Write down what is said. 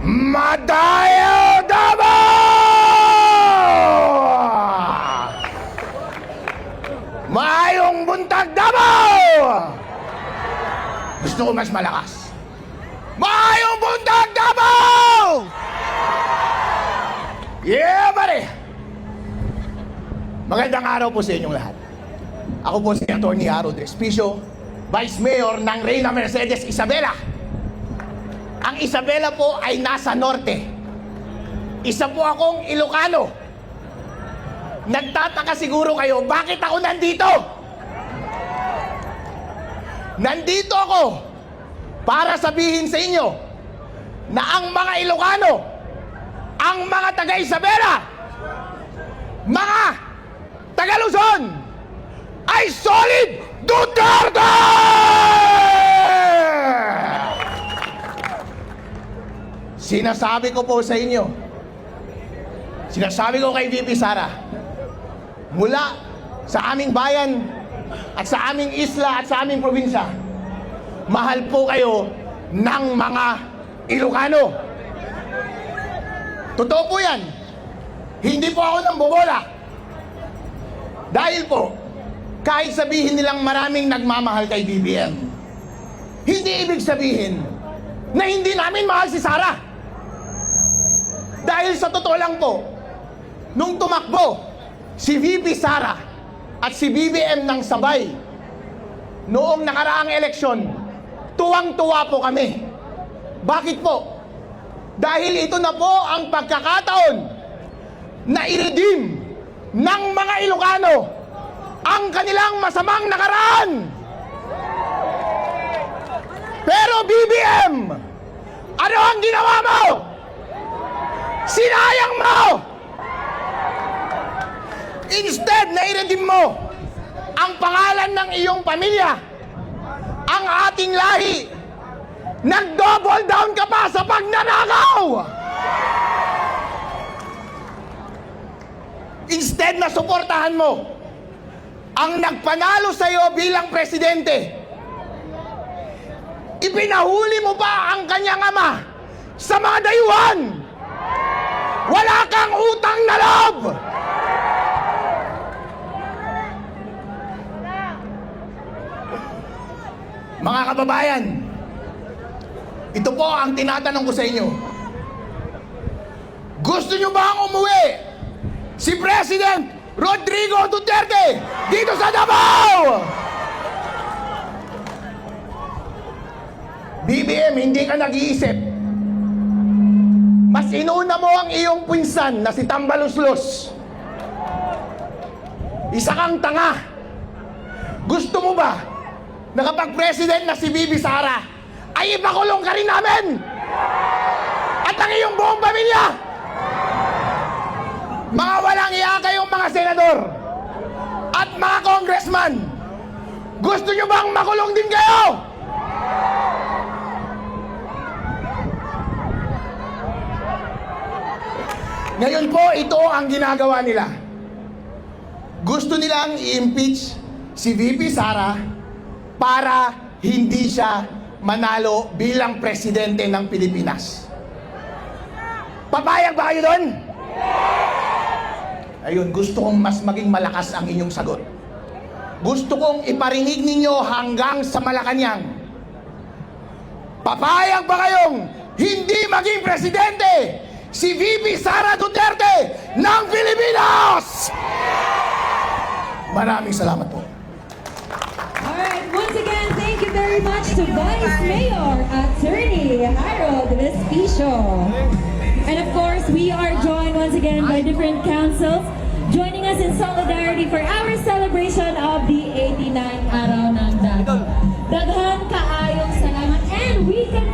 Madayo Davao! Maayong buntag Davao! Gusto ko mas malakas. Maayong buntag Davao! Yeah, pare! Magandang araw po sa inyong lahat. Ako po si Atty. Harold Respicio, Vice Mayor ng Reyna Mercedes Isabela. Ang Isabela po ay nasa norte. Isa po akong Ilocano. Nagtataka siguro kayo, bakit ako nandito? Nandito ako para sabihin sa inyo na ang mga Ilocano, ang mga taga-Isabela, mga taga-Luzon, ay solid Duterte! Sinasabi ko po sa inyo, sinasabi ko kay VP Sara, mula sa aming bayan at sa aming isla at sa aming probinsya, mahal po kayo ng mga Ilocano. Totoo po yan. Hindi po ako nang bobola. Dahil po, kahit sabihin nilang maraming nagmamahal kay BBM, hindi ibig sabihin na hindi namin mahal si Sara. Dahil sa totoo lang po, nung tumakbo si VP Sara at si BBM ng sabay noong nakaraang eleksyon, tuwang-tuwa po kami. Bakit po? Dahil ito na po ang pagkakataon na i-redeem ng mga Ilocano ang kanilang masamang nakaraan. Pero BBM, ano ang ginawa mo? Sinayang mo! Instead na i-redeem mo ang pangalan ng iyong pamilya, ang ating lahi, nag-double down ka pa sa pagnanakaw! Instead na suportahan mo ang nagpanalo sa iyo bilang presidente, ipinahuli mo pa ang kanyang ama sa mga dayuhan. Wala kang utang na loob! Mga kababayan, ito po ang tinatanong ko sa inyo. Gusto nyo ba ang umuwi si President Rodrigo Duterte dito sa Davao? BBM, hindi ka nag-iisip. Mas inuna mo ang iyong pinsan na si Tambaluslos. Isa kang tanga. Gusto mo ba na kapag president na si Bibi Sara ay ipakulong ka rin namin? At ang iyong buong pamilya? Mga walang iya kayong mga senador at mga congressman, gusto nyo bang makulong din kayo? Ngayon po, ito ang ginagawa nila. Gusto nilang i-impeach si VP Sara para hindi siya manalo bilang presidente ng Pilipinas. Papayag ba kayo doon? Ayun, gusto kong mas maging malakas ang inyong sagot. Gusto kong iparinig ninyo hanggang sa Malacanang. Papayag ba kayong hindi maging presidente si VP Sara Duterte ng Pilipinas? Maraming salamat po. Alright, once again, thank you very much to Vice Mayor Attorney Harold Respicio. And of course, we are joined once again by different councils joining us in solidarity for our celebration of the 89th Araw ng Davao. Daghan kaayong salamat, and we can